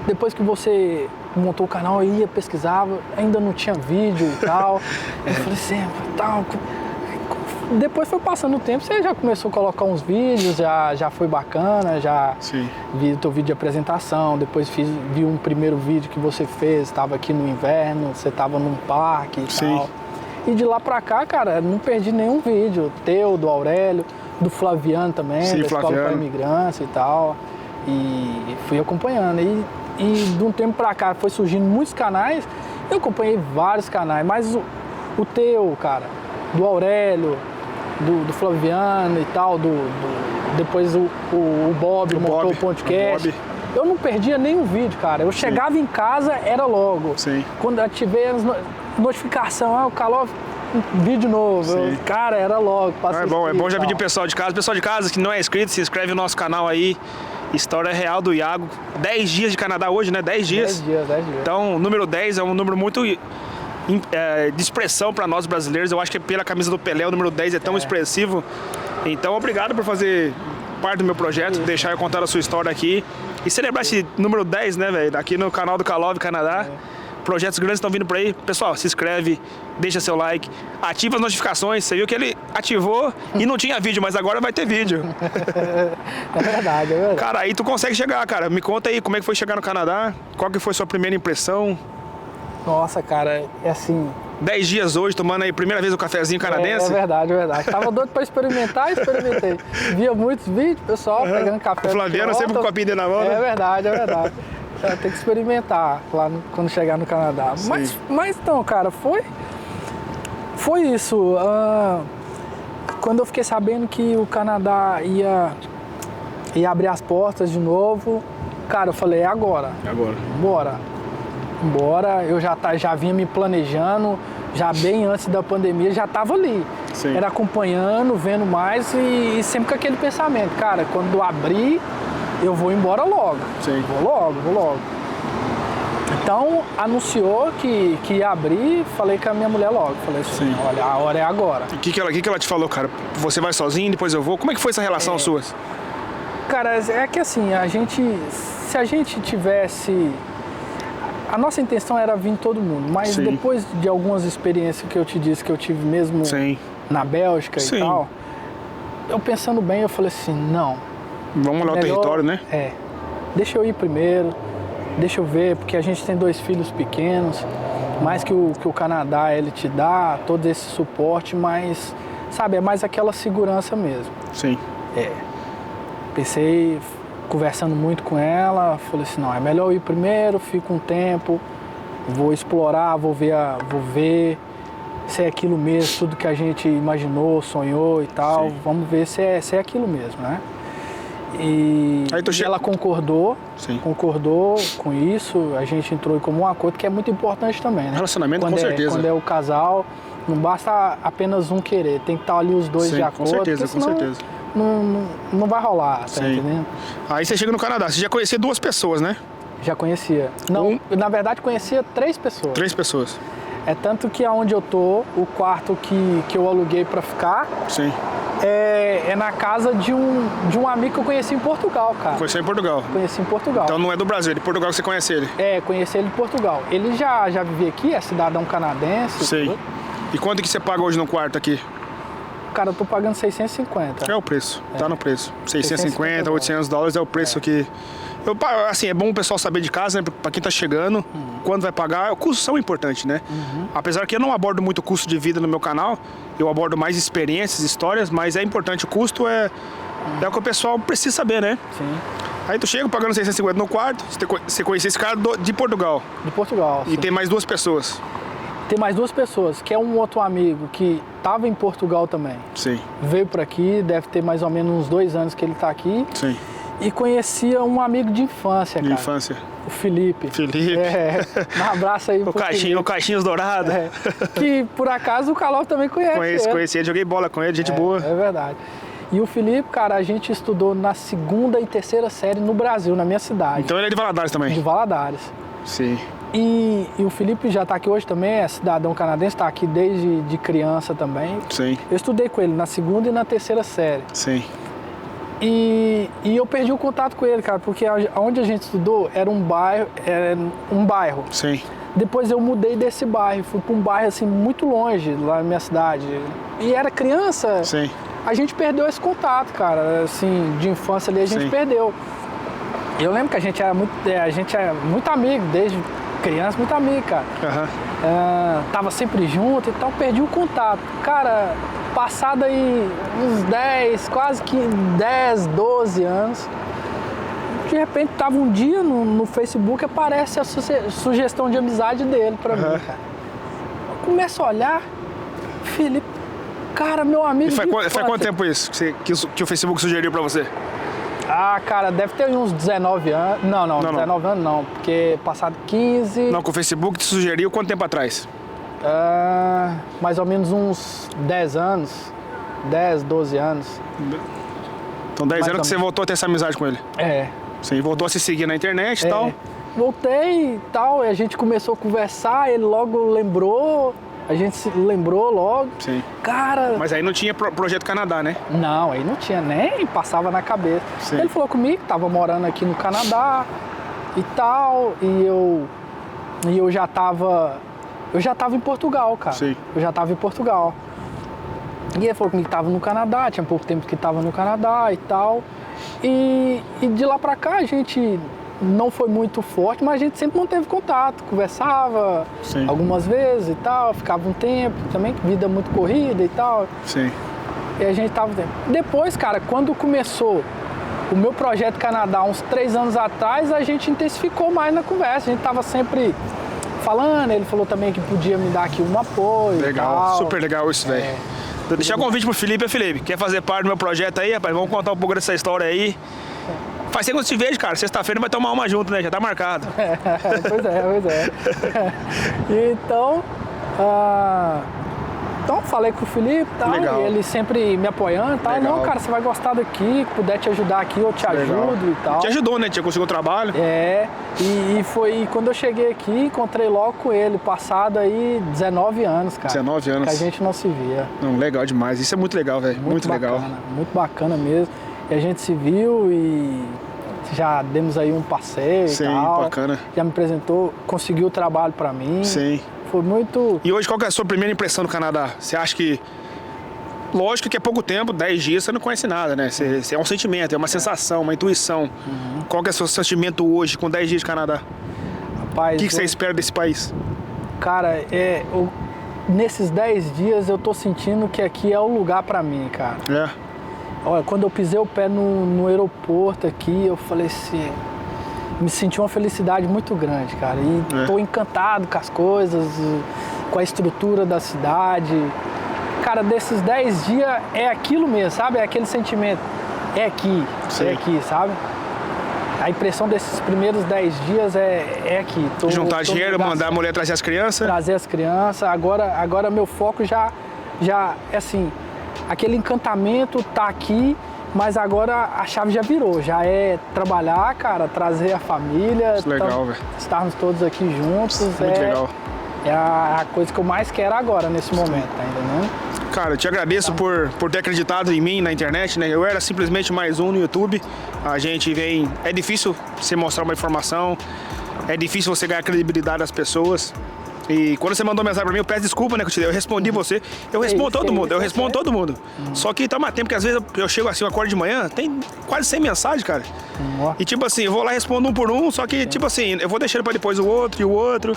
Speaker 2: Depois que você montou o canal, eu ia, pesquisava, ainda não tinha vídeo e tal. Eu falei assim, tal. Depois foi passando o tempo, você já começou a colocar uns vídeos, já foi bacana, já
Speaker 1: Sim.
Speaker 2: Vi o teu vídeo de apresentação, depois vi um primeiro vídeo que você fez, estava aqui no inverno, você estava num parque e
Speaker 1: Sim.
Speaker 2: tal. E de lá pra cá, cara, não perdi nenhum vídeo, teu, do Aurélio, do Flaviano também,
Speaker 1: Sim,
Speaker 2: da Escola para Imigrantes e tal. E fui acompanhando. E de um tempo pra cá foi surgindo muitos canais, eu acompanhei vários canais, mas o teu, cara, do Aurélio, do Flaviano e tal, depois o Bob montou o podcast. Eu não perdia nenhum vídeo, cara. Eu chegava em casa, era logo.
Speaker 1: Sim.
Speaker 2: Quando eu tive notificação, o Calov, vídeo novo. Cara, era logo.
Speaker 1: É bom já pedir pessoal de casa que não é inscrito, se inscreve no nosso canal aí. História real do Iago. 10 dias de Canadá hoje, né? 10 dias.
Speaker 2: 10 dias.
Speaker 1: Então, o número 10 é um número muito de expressão para nós brasileiros. Eu acho que pela camisa do Pelé, o número 10 é tão expressivo. Então, obrigado por fazer parte do meu projeto, deixar eu contar a sua história aqui. E celebrar esse número 10, né, velho? Aqui no canal do Calov, Canadá. Projetos grandes estão vindo por aí. Pessoal, se inscreve, deixa seu like, ativa as notificações. Você viu que ele ativou e não tinha vídeo, mas agora vai ter vídeo.
Speaker 2: É verdade.
Speaker 1: Cara, aí tu consegue chegar, cara. Me conta aí como é que foi chegar no Canadá, qual que foi a sua primeira impressão?
Speaker 2: Nossa, cara, é assim...
Speaker 1: 10 dias hoje, tomando aí primeira vez o cafezinho canadense?
Speaker 2: É verdade. Tava doido pra experimentar, experimentei. Via muitos vídeos, pessoal pegando café.
Speaker 1: O Flaviano sempre com o copinho dele na mão, né?
Speaker 2: É verdade. Tem que experimentar lá quando chegar no Canadá. Mas então, cara, foi isso. Quando eu fiquei sabendo que o Canadá ia abrir as portas de novo, cara, eu falei, é agora. Bora. Eu já vinha me planejando, já bem antes da pandemia, já tava ali.
Speaker 1: Sim.
Speaker 2: Era acompanhando, vendo mais e sempre com aquele pensamento, cara, quando abrir, eu vou embora logo.
Speaker 1: Sim.
Speaker 2: Vou logo. Então, anunciou que ia abrir, falei com a minha mulher logo. Falei assim,
Speaker 1: Sim.
Speaker 2: Olha, a hora é agora.
Speaker 1: E o que ela te falou, cara? Você vai sozinho, depois eu vou? Como é que foi essa relação sua?
Speaker 2: Cara, é que assim, se a gente tivesse... A nossa intenção era vir todo mundo, mas
Speaker 1: Sim.
Speaker 2: depois de algumas experiências que eu te disse que eu tive mesmo
Speaker 1: Sim.
Speaker 2: na Bélgica
Speaker 1: Sim.
Speaker 2: e tal, eu pensando bem, eu falei assim, não.
Speaker 1: Vamos olhar o território, né?
Speaker 2: Deixa eu ir primeiro, deixa eu ver, porque a gente tem 2 filhos pequenos, mais que o Canadá ele te dá todo esse suporte, mas, sabe, é mais aquela segurança mesmo.
Speaker 1: Sim.
Speaker 2: Pensei, conversando muito com ela, falei assim, não, é melhor eu ir primeiro, fico um tempo, vou explorar, vou ver se é aquilo mesmo, tudo que a gente imaginou, sonhou e tal,
Speaker 1: Sim.
Speaker 2: vamos ver se é aquilo mesmo, né? E ela concordou com isso, a gente entrou em comum acordo, que é muito importante também, né?
Speaker 1: Relacionamento, com certeza.
Speaker 2: Quando é o casal, não basta apenas um querer, tem que estar ali os dois de acordo.
Speaker 1: Com certeza, com certeza.
Speaker 2: Não vai rolar, tá
Speaker 1: Sim.
Speaker 2: entendendo?
Speaker 1: Aí você chega no Canadá, você já conhecia 2 pessoas, né?
Speaker 2: Já conhecia. Não, na verdade conhecia 3 pessoas.
Speaker 1: 3 pessoas.
Speaker 2: É tanto que aonde eu tô, o quarto que eu aluguei pra ficar,
Speaker 1: Sim.
Speaker 2: é na casa de um amigo que eu conheci em Portugal, cara.
Speaker 1: Conheceu em Portugal.
Speaker 2: Conheci em Portugal.
Speaker 1: Então não é do Brasil, é de Portugal que você conhece ele.
Speaker 2: Conheci ele em Portugal. Ele já vivia aqui, é cidadão canadense.
Speaker 1: Sei.
Speaker 2: Tudo.
Speaker 1: E quanto que você paga hoje no quarto aqui?
Speaker 2: Cara, eu tô pagando 650.
Speaker 1: É o preço, tá no preço. 650,
Speaker 2: 650
Speaker 1: 800 dólares é o preço que... assim, é bom o pessoal saber de casa, né? Pra quem tá chegando, quando vai pagar, os custos são importantes, né? Apesar que eu não abordo muito custo de vida no meu canal, eu abordo mais experiências, histórias, mas é importante, o custo é o que o pessoal precisa saber, né?
Speaker 2: Sim.
Speaker 1: Aí tu chega pagando 650 no quarto, você conhecia esse cara de Portugal.
Speaker 2: De Portugal,
Speaker 1: E
Speaker 2: sim.
Speaker 1: tem mais 2 pessoas.
Speaker 2: Tem mais 2 pessoas, que é um outro amigo que estava em Portugal também.
Speaker 1: Sim,
Speaker 2: Veio por aqui, deve ter mais ou menos uns 2 anos que ele está aqui.
Speaker 1: sim.
Speaker 2: E conhecia um amigo de infância,
Speaker 1: De
Speaker 2: cara.
Speaker 1: infância.
Speaker 2: O Felipe.
Speaker 1: Felipe.
Speaker 2: Um abraço aí pro
Speaker 1: O Caixinhos Dourado.
Speaker 2: Que por acaso o Calov também conhece.
Speaker 1: Conheci ele, joguei bola com ele, gente boa.
Speaker 2: É verdade. E o Felipe, cara, a gente estudou na 2ª e 3ª série no Brasil, na minha cidade.
Speaker 1: Então ele é de Valadares
Speaker 2: De
Speaker 1: também.
Speaker 2: Valadares.
Speaker 1: Sim.
Speaker 2: E o Felipe já está aqui hoje também, é cidadão canadense, está aqui desde de criança também.
Speaker 1: Sim.
Speaker 2: Eu estudei com ele na 2ª e na 3ª série.
Speaker 1: Sim.
Speaker 2: E eu perdi o contato com ele, cara, porque onde a gente estudou era um bairro.
Speaker 1: Sim.
Speaker 2: Depois eu mudei desse bairro, fui para um bairro assim muito longe lá na minha cidade. E era criança.
Speaker 1: Sim.
Speaker 2: A gente perdeu esse contato, cara, assim, de infância ali a gente
Speaker 1: Sim.
Speaker 2: perdeu. Eu lembro que a gente era muito amigo, desde criança, muito amigo, cara. Tava sempre junto e tal, perdi o contato. Cara, passado aí uns 10, quase que 10, 12 anos, de repente tava um dia no Facebook, aparece a sugestão de amizade dele pra mim, cara. Eu começo a olhar, Felipe, cara, meu amigo.
Speaker 1: E faz quanto tempo isso que o Facebook sugeriu pra você?
Speaker 2: Ah, cara, deve ter uns 19 anos. Não, 19 anos não, porque passado 15.
Speaker 1: Não, que o Facebook te sugeriu quanto tempo atrás?
Speaker 2: Mais ou menos uns 10 anos. 10, 12 anos.
Speaker 1: Então 10 anos que você voltou a ter essa amizade com ele.
Speaker 2: É.
Speaker 1: Sim, voltou a se seguir na internet e tal.
Speaker 2: Voltei e tal, e a gente começou a conversar, ele logo lembrou, a gente se lembrou logo.
Speaker 1: Sim.
Speaker 2: Cara...
Speaker 1: Mas aí não tinha Projeto Canadá, né?
Speaker 2: Não, aí não tinha, nem passava na cabeça.
Speaker 1: Sim.
Speaker 2: Ele falou comigo que tava morando aqui no Canadá e tal, e eu já tava em Portugal, cara.
Speaker 1: Sim.
Speaker 2: Eu já tava em Portugal. E ele falou comigo que tava no Canadá, tinha pouco tempo que tava no Canadá e tal. E de lá pra cá a gente não foi muito forte, mas a gente sempre manteve contato, conversava.
Speaker 1: Sim.
Speaker 2: Algumas vezes e tal, ficava um tempo também, vida muito corrida e tal.
Speaker 1: Sim.
Speaker 2: E a gente tava um tempo. Depois, cara, quando começou o meu projeto Canadá, uns 3 anos atrás, a gente intensificou mais na conversa. A gente tava sempre falando, ele falou também que podia me dar aqui um apoio.
Speaker 1: Legal,
Speaker 2: e tal.
Speaker 1: super legal isso, velho. Vou deixar o convite pro Felipe. Felipe, quer fazer parte do meu projeto aí, rapaz? Vamos contar um pouco dessa história aí. Faz tempo que eu te vejo, cara. Sexta-feira vai tomar uma junto, né? Já tá marcado.
Speaker 2: Pois é. Então, falei com o Felipe e tal,
Speaker 1: Legal.
Speaker 2: e ele sempre me apoiando e tal.
Speaker 1: Legal.
Speaker 2: Não, cara, você vai gostar daqui, puder te ajudar aqui, eu te ajudo e tal.
Speaker 1: Te ajudou, né? Tinha conseguido o trabalho.
Speaker 2: E foi quando eu cheguei aqui, encontrei logo com ele, passado aí 19 anos, cara.
Speaker 1: 19 anos.
Speaker 2: Que a gente não se via.
Speaker 1: Não, legal demais. Isso é muito legal, velho. Muito legal.
Speaker 2: Muito bacana mesmo. E a gente se viu e já demos aí um passeio e tal.
Speaker 1: Sim, bacana.
Speaker 2: Já me apresentou, conseguiu o trabalho pra mim.
Speaker 1: Sim.
Speaker 2: Foi muito...
Speaker 1: E hoje, qual que é a sua primeira impressão do Canadá? Você acha que... Lógico que é pouco tempo, 10 dias, você não conhece nada, né? É um sentimento, é uma sensação, uma intuição. Qual que é o seu sentimento hoje, com 10 dias de Canadá?
Speaker 2: Rapaz,
Speaker 1: O que você espera desse país?
Speaker 2: Cara, nesses 10 dias eu tô sentindo que aqui é o lugar pra mim, cara. Olha, quando eu pisei o pé no aeroporto aqui, eu falei assim, me senti uma felicidade muito grande, cara. E tô encantado com as coisas, com a estrutura da cidade. Cara, desses 10 dias é aquilo mesmo, sabe? É aquele sentimento. É aqui,
Speaker 1: Sim.
Speaker 2: é aqui, sabe? A impressão desses primeiros 10 dias é aqui.
Speaker 1: Juntar dinheiro, mandar a mulher trazer as crianças.
Speaker 2: Trazer as crianças. Agora meu foco já é assim, aquele encantamento tá aqui, mas agora a chave já virou. Já é trabalhar, cara, trazer a família.
Speaker 1: Isso é legal, velho.
Speaker 2: Estarmos todos aqui juntos.
Speaker 1: Muito legal.
Speaker 2: É a coisa que eu mais quero agora, nesse momento, tá entendendo?
Speaker 1: Cara, eu te agradeço por ter acreditado em mim na internet, né? Eu era simplesmente mais um no YouTube. A gente vem... É difícil você mostrar uma informação, é difícil você ganhar credibilidade das pessoas. E quando você mandou mensagem pra mim, eu peço desculpa, né, que eu respondi você. Eu respondo todo mundo, eu respondo todo mundo. Só que tá mais tempo que às vezes eu chego assim, eu acordo de manhã, tem quase 100 mensagens, cara. E tipo assim, eu vou lá e respondo um por um, só que tipo assim, eu vou deixando pra depois o outro e o outro.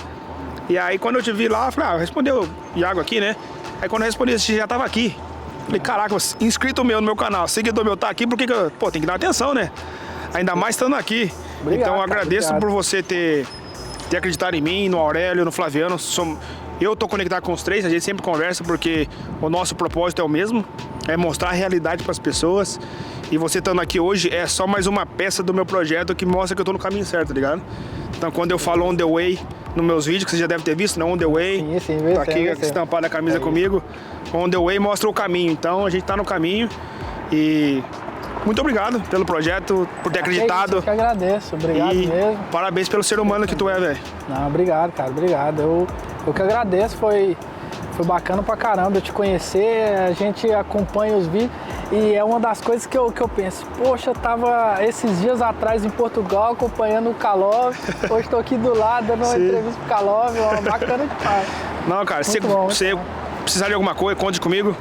Speaker 1: E aí quando eu te vi lá, eu falei, respondeu o Iago aqui, né? Aí quando eu respondi, você já tava aqui. Falei, caraca, inscrito meu no meu canal, seguidor meu tá aqui, porque tem que dar atenção, né? Ainda mais estando aqui.
Speaker 2: Obrigado,
Speaker 1: então eu agradeço
Speaker 2: obrigado.
Speaker 1: por você ter acreditado em mim, no Aurélio, no Flaviano. Eu tô conectado com os três, a gente sempre conversa porque o nosso propósito é o mesmo, é mostrar a realidade para as pessoas. E você estando aqui hoje é só mais uma peça do meu projeto que mostra que eu tô no caminho certo, tá ligado? Então quando eu falo on the way nos meus vídeos, que você já deve ter visto, né? On the way,
Speaker 2: sim,
Speaker 1: tá aqui estampada a camisa comigo. On the way mostra o caminho, então a gente tá no caminho. E muito obrigado pelo projeto, por ter acreditado.
Speaker 2: Eu que agradeço, obrigado mesmo.
Speaker 1: Parabéns pelo ser humano que tu é, velho.
Speaker 2: Não, obrigado, cara, obrigado. Eu que agradeço, foi bacana pra caramba eu te conhecer, a gente acompanha os vídeos e é uma das coisas que eu penso, poxa, eu tava esses dias atrás em Portugal acompanhando o Kalov, hoje estou aqui do lado dando uma entrevista pro Kalov, bacana demais.
Speaker 1: Não, cara, se você precisar de alguma coisa, conte comigo.